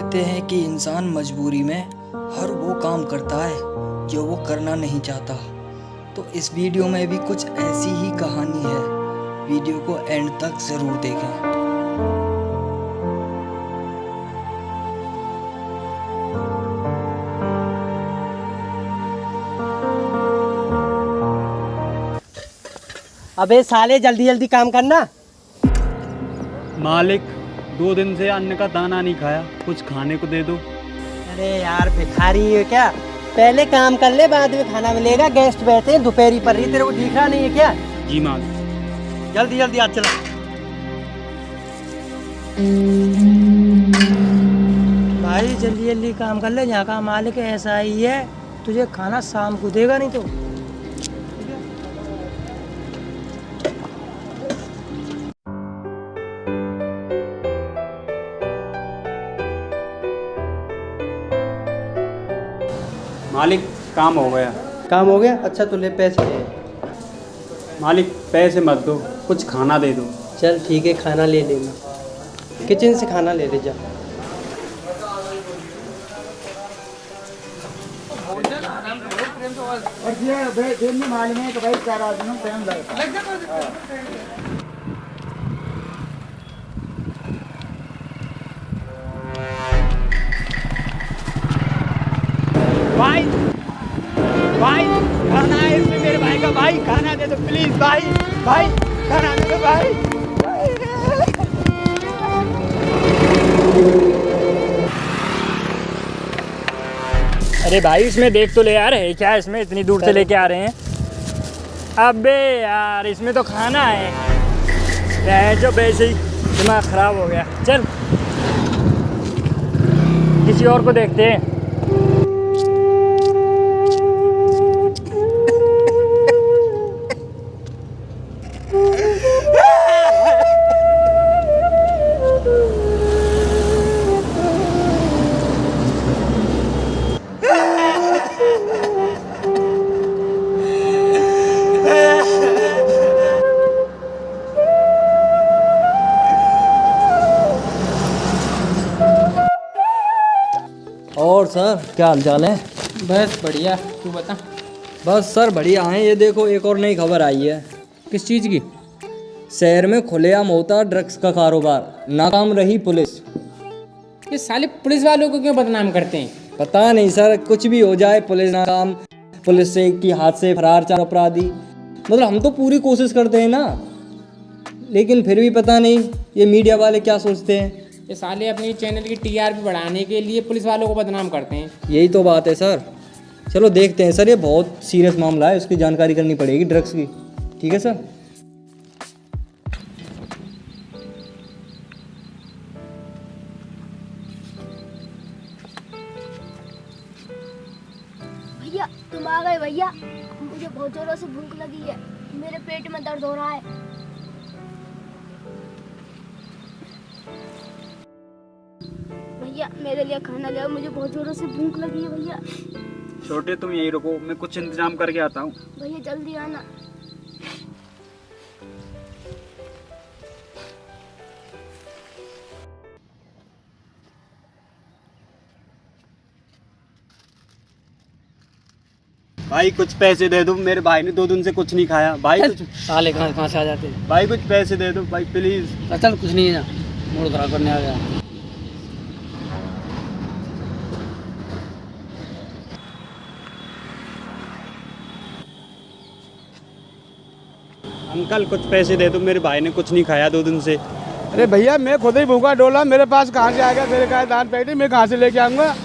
कहते हैं कि इंसान मजबूरी में हर वो काम करता है जो वो करना नहीं चाहता। तो इस वीडियो में भी कुछ ऐसी ही कहानी है। वीडियो को एंड तक ज़रूर देखें। अबे साले जल्दी जल्दी काम करना। मालिक 2 दिन से अन्न का दाना नहीं खाया, कुछ खाने को दे दो। अरे यार भिखारी है क्या? पहले काम कर ले, बाद में खाना मिलेगा। गेस्ट बैठे हैं, दोपहरी पर रही, तेरे को दिख रहा नहीं है क्या? जी मालिक। जल्दी जल्दी आज चला। भाई जल्दी जल्दी काम कर ले, यहाँ का मालिक ऐसा ही है, तुझे खाना शाम को देगा नहीं तो। मालिक काम हो गया। काम हो गया? अच्छा तो ले पैसे दे। मालिक पैसे मत दो, कुछ खाना दे दो। चल ठीक है, खाना ले लेना, किचन से खाना ले ले जा। भाई भाई खाना है इसमें, मेरे भाई का। भाई खाना दे दो प्लीज। भाई भाई खाना दे दो भाई। अरे भाई इसमें देख तो ले यार, है क्या इसमें? इतनी दूर से लेके आ रहे हैं। अबे यार इसमें तो खाना है जो, वैसे ही दिमाग खराब हो गया। चल किसी और को देखते हैं। और सर क्या हाल चाल है? बस बढ़िया, तू बता। बस सर बढ़िया हैं। ये देखो एक और नई खबर आई है। किस चीज़ की? शहर में खुलेआम होता ड्रग्स का कारोबार, नाकाम रही पुलिस। ये साले पुलिस वालों को क्यों बदनाम करते हैं? पता नहीं सर, कुछ भी हो जाए पुलिस नाकाम, पुलिस से की हाथ से फरार 4 अपराधी। मतलब हम तो पूरी कोशिश करते हैं ना, लेकिन फिर भी पता नहीं ये मीडिया वाले क्या सोचते हैं। ये साले अपनी चैनल की टीआरपी बढ़ाने के लिए पुलिस वालों को बदनाम करते हैं। यही तो बात है सर। चलो देखते हैं सर, ये बहुत सीरियस मामला है, उसकी जानकारी करनी पड़ेगी ड्रग्स की। ठीक है सर। भैया तुम आ गए भैया, मुझे बहुत जोरों से भूख लगी है, मेरे पेट में दर्द हो रहा है। भैया मेरे लिए खाना ले आओ, मुझे बहुत जोरों से भूख लगी है भैया। छोटे तुम यही रुको, मैं कुछ इंतजाम करके आता हूँ। भैया जल्दी आना। भाई कुछ पैसे दे दो, मेरे भाई ने 2 दिन से कुछ नहीं खाया। भाई कुछ साले कहाँ से आ जाते हैं? भाई कुछ पैसे दे दो भाई प्लीज। चल कुछ नहीं है, मूड खराब करने आ गया। अंकल कुछ पैसे दे दो, मेरे भाई ने कुछ नहीं खाया 2 दिन से। अरे भैया मैं खुद ही भूखा डोला, मेरे पास कहाँ से आ गया? मेरे का दान पेटी मैं कहाँ से लेके आऊँगा?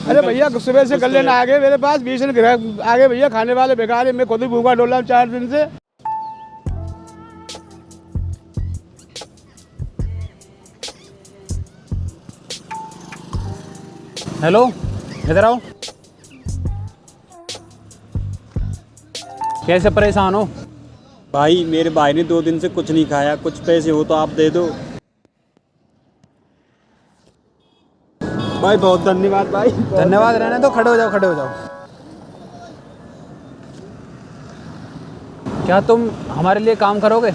अरे भैया सुबह से गले ना आ गए मेरे पास, 20 दिन ग्राहक आ गए भैया, खाने वाले बेकार है। मैं खुद ही भूखा डोला 4 दिन से। हेलो इधर आओ। कैसे परेशान हो? भाई मेरे भाई ने 2 दिन से कुछ नहीं खाया, कुछ पैसे हो तो आप दे दो। भाई बहुत धन्यवाद भाई। धन्यवाद रहने दो, खड़े हो जाओ, खड़े हो जाओ। क्या तुम हमारे लिए काम करोगे?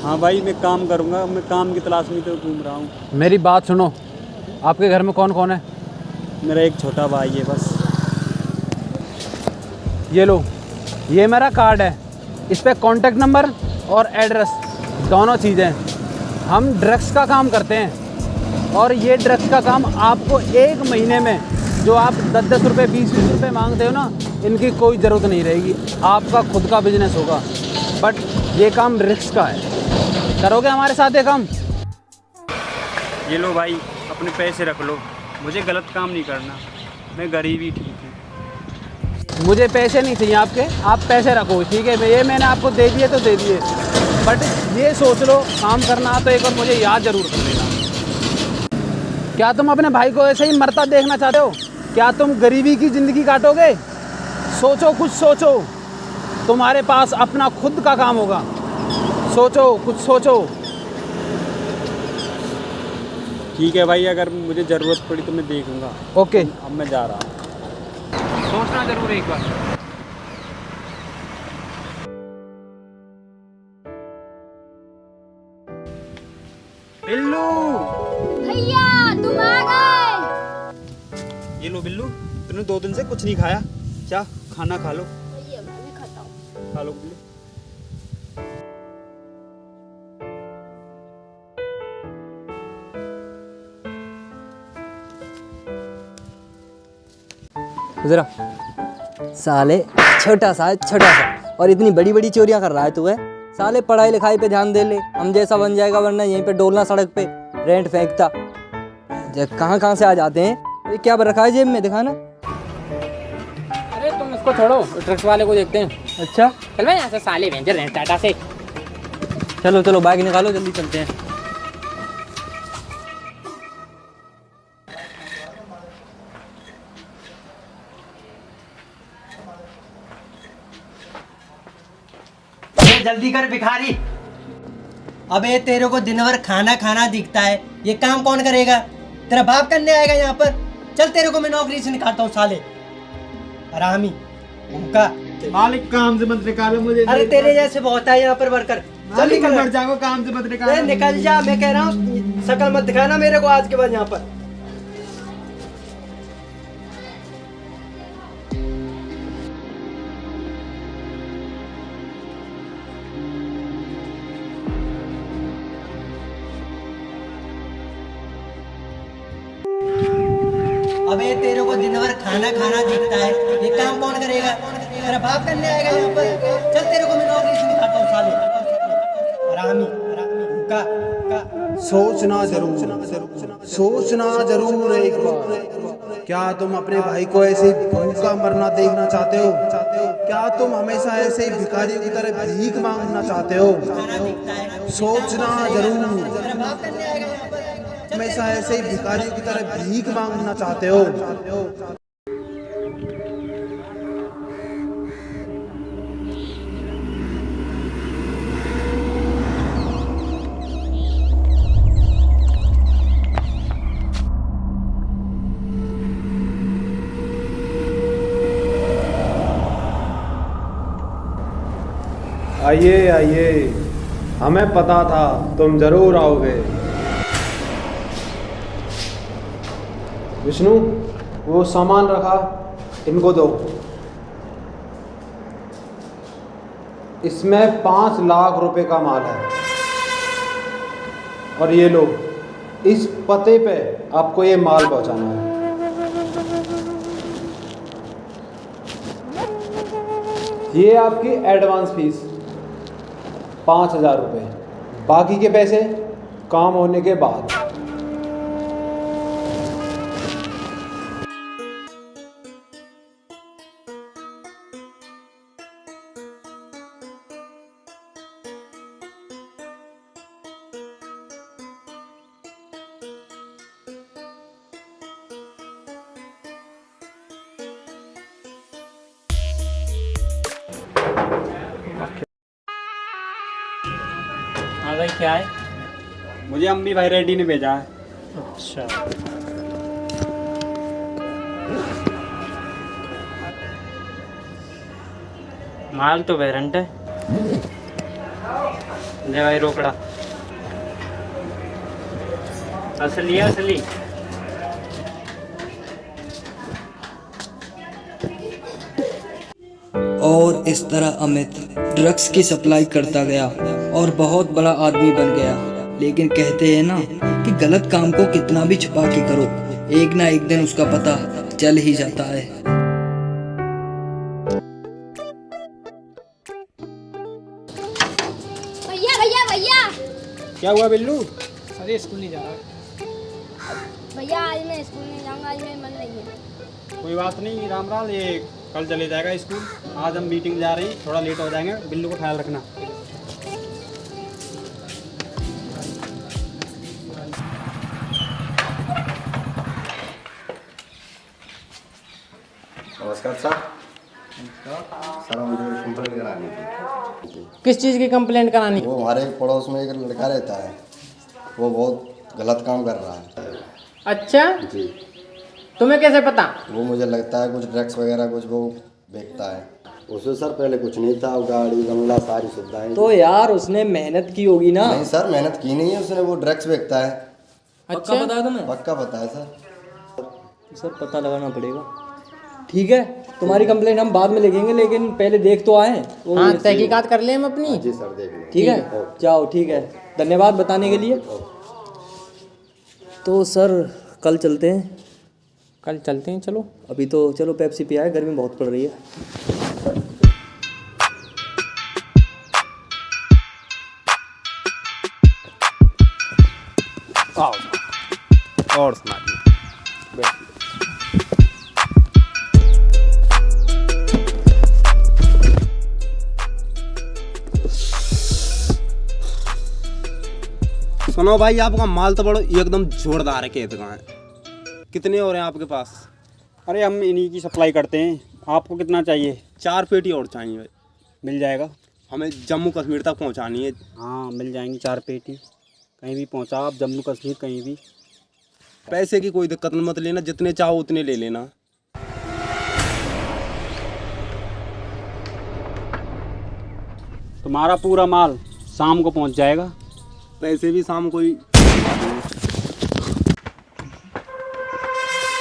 हाँ भाई मैं काम करूँगा, मैं काम की तलाश में तो घूम रहा हूँ। मेरी बात सुनो, आपके घर में कौन कौन है? मेरा एक छोटा भाई है बस। ये लो, ये मेरा कार्ड है, इस पे कॉन्टैक्ट नंबर और एड्रेस दोनों चीज़ें। हम ड्रग्स का काम करते हैं और ये ड्रग्स का काम आपको 1 महीने में जो आप 10-10 रुपये 20-20 रुपये मांगते हो ना, इनकी कोई ज़रूरत नहीं रहेगी। आपका खुद का बिजनेस होगा, बट ये काम रिस्क का है। करोगे हमारे साथ ये काम? ये लो भाई, अपने पैसे रख लो, मुझे गलत काम नहीं करना, मैं गरीब ही ठीक हूँ। मुझे पैसे नहीं चाहिए आपके, आप पैसे रखो, ठीक है? ये मैंने आपको दे दिए तो दे दिए, बट ये सोच लो काम करना तो एक बार मुझे याद ज़रूर कर लेना। क्या तुम अपने भाई को ऐसे ही मरता देखना चाहते हो? क्या तुम गरीबी की ज़िंदगी काटोगे? सोचो, कुछ सोचो, तुम्हारे पास अपना खुद का काम होगा। सोचो, कुछ सोचो। ठीक है भाई, अगर मुझे ज़रूरत पड़ी तो मैं देखूँगा। ओके, अब मैं जा रहा हूँ। सोचना ज़रूर एक बार। बिल्लू, भैया तुम आ गए। ये लो बिल्लू, तूने 2 दिन से कुछ नहीं खाया, क्या खाना खा लो। भैया मैं भी खाता हूँ। खा लो बिल्लू। जरा साले छोटा सा और इतनी बड़ी बड़ी चोरियां कर रहा है तू है। साले पढ़ाई लिखाई पे ध्यान दे ले, हम जैसा बन जाएगा, वरना यहीं पे डोलना सड़क पे रेंट फेंकता। कहाँ कहाँ से आ जाते हैं। ये क्या रखा है जेब में, दिखाना। अरे तुम इसको छोड़ो, ट्रक्स वाले को देखते हैं। अच्छा चल भाई यहाँ से, साले वेंचर रेंट टाटा से। चलो चलो बाइक निकालो, जल्दी चलते हैं। जल्दी कर भिखारी। अबे तेरे को दिन भर खाना खाना दिखता है, ये काम कौन करेगा? तेरा बाप करने आएगा यहाँ पर? चल तेरे को मैं नौकरी से निकालता हूँ साले हरामी भूखा। मालिक काम से मत निकालो मुझे। अरे तेरे जैसे बहुत है यहाँ पर वर्कर। चल निकल, मर जाओ, काम से मत निकालो। निकल जा, मैं कह रहा हूँ। शक्ल मत दिखाना मेरे को आज के बाद यहाँ पर। अबे तेरे को दिन भर खाना खाना दिखता है, ये काम कौन करेगा? तेरा बाप करने आएगा यहाँ पर? चल तेरे को मैं नौकरी से निकालता हूँ साले हरामी भूखा। सोचना जरूर एक बार। क्या तुम अपने भाई को ऐसे ही भूखा मरना देखना चाहते हो? क्या तुम हमेशा ऐसे ही भिखारियों की तरह भीख मांगना चाहते हो? सोचना जरूर। हमेशा ऐसे ही भिखारियों की तरह भीख मांगना चाहते हो? आइए आइए, हमें पता था तुम जरूर आओगे। विष्णु, वो सामान रखा, इनको दो। इसमें 5 लाख रुपए का माल है। और ये लो, इस पते पे आपको ये माल पहुंचाना है। ये आपकी एडवांस फीस 5,000 रुपये, बाकी के पैसे काम होने के बाद। हाँ भाई, क्या है? मुझे अम्मी भाई रेड्डी ने भेजा है। अच्छा, माल तो वेरेंट है। ले भाई रोकड़ा, असली है असली। और इस तरह अमित ड्रग्स की सप्लाई करता गया और बहुत बड़ा आदमी बन गया। लेकिन कहते हैं ना कि गलत काम को कितना भी छुपा के करो, एक ना एक दिन उसका पता चल ही जाता है। भैया भैया भैया क्या हुआ बिल्लू? अरे स्कूल नहीं जा रहा। भैया आज मैं स्कूल नहीं जाऊंगा, आज मेरा मन नहीं है। कोई बात नहीं रामलाल, ये कल चले जाएगा स्कूल। आज हम मीटिंग जा रही, थोड़ा लेट हो जाएंगे। बिल्लू को ख्याल रखना। नमस्कार सर। सर मुझे कंप्लेंट करानी थी। किस चीज़ की कंप्लेंट करानी? वो हमारे पड़ोस में एक लड़का रहता है, वो बहुत गलत काम कर रहा है। अच्छा जी। तुम्हें कैसे पता? वो मुझे लगता है कुछ ड्रग्स वगैरह कुछ वो बेचता है। उसमें सर पहले कुछ नहीं था, गाड़ी बंगला सारी सुविधाएं। तो यार उसने मेहनत की होगी ना। नहीं सर, मेहनत की नहीं है उसने, वो ड्रग्स बेचता है। पक्का पता है तुम्हें? पक्का पता है सर। सर पता लगाना पड़ेगा। ठीक है, तुम्हारी कंप्लेंट हम बाद में लिखेंगे, लेकिन पहले देख तो आए। हाँ, तहकीकात कर ले हम अपनी। जी सर, देख लो। ठीक है, जाओ। ठीक है, धन्यवाद बताने के लिए। तो सर कल चलते हैं। कल चलते हैं, चलो। अभी तो चलो पेप्सी पिया है, गर्मी बहुत पड़ रही है। और सुनाइए। सुनो भाई, आपका माल तो बड़ो एकदम जोरदार है। खेत का है, कितने हो रहे हैं आपके पास? अरे हम इन्हीं की सप्लाई करते हैं। आपको कितना चाहिए? 4 पेटी और चाहिए भाई। मिल जाएगा। हमें जम्मू कश्मीर तक पहुंचानी है। हाँ मिल जाएंगी 4 पेटी। कहीं भी पहुंचाओ आप, जम्मू कश्मीर कहीं भी। पैसे की कोई दिक्कत मत लेना, जितने चाहो उतने ले लेना। तुम्हारा पूरा माल शाम को पहुंच जाएगा। पैसे भी शाम को ही।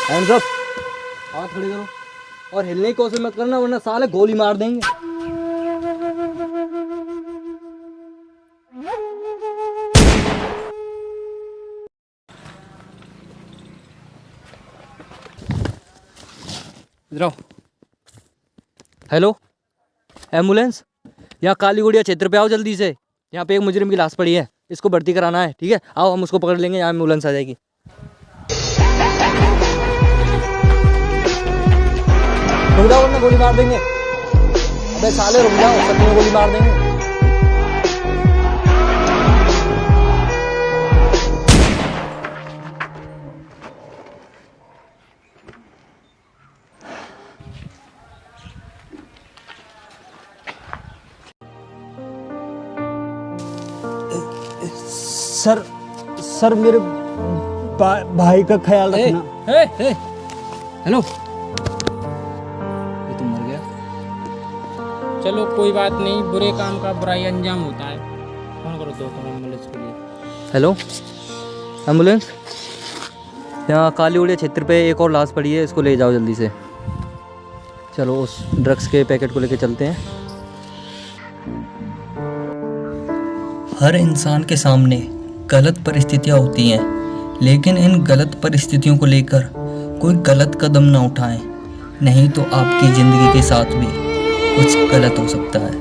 हैंड्स अप, हाथ खड़े करो और हिलने की कोशिश मत करना, वरना साले गोली मार देंगे। इधर आओ। हेलो, एम्बुलेंस, यहाँ काली गुड़िया क्षेत्र पे आओ जल्दी से। यहाँ पे एक मुजरिम की लाश पड़ी है, इसको भर्ती कराना है। ठीक है, आओ, हम उसको पकड़ लेंगे। यहाँ एम्बुलेंस आ जाएगी। रुक जाओ वरना गोली मार देंगे। अबे साले रुक जाओ, सच में गोली मार देंगे। सर मेरे भाई का ख्याल रखना। हेलो, ये तुम मर गया? चलो कोई बात नहीं, बुरे काम का बुराई अंजाम होता है। फोन करो दोस्तों एम्बुलेंस के लिए। हेलो एम्बुलेंस, यहाँ काली उड़िया क्षेत्र पे एक और लाश पड़ी है, इसको ले जाओ जल्दी से। चलो उस ड्रग्स के पैकेट को लेके चलते हैं। हर इंसान के सामने गलत परिस्थितियाँ होती हैं, लेकिन इन गलत परिस्थितियों को लेकर कोई गलत कदम ना उठाएं, नहीं तो आपकी ज़िंदगी के साथ भी कुछ गलत हो सकता है।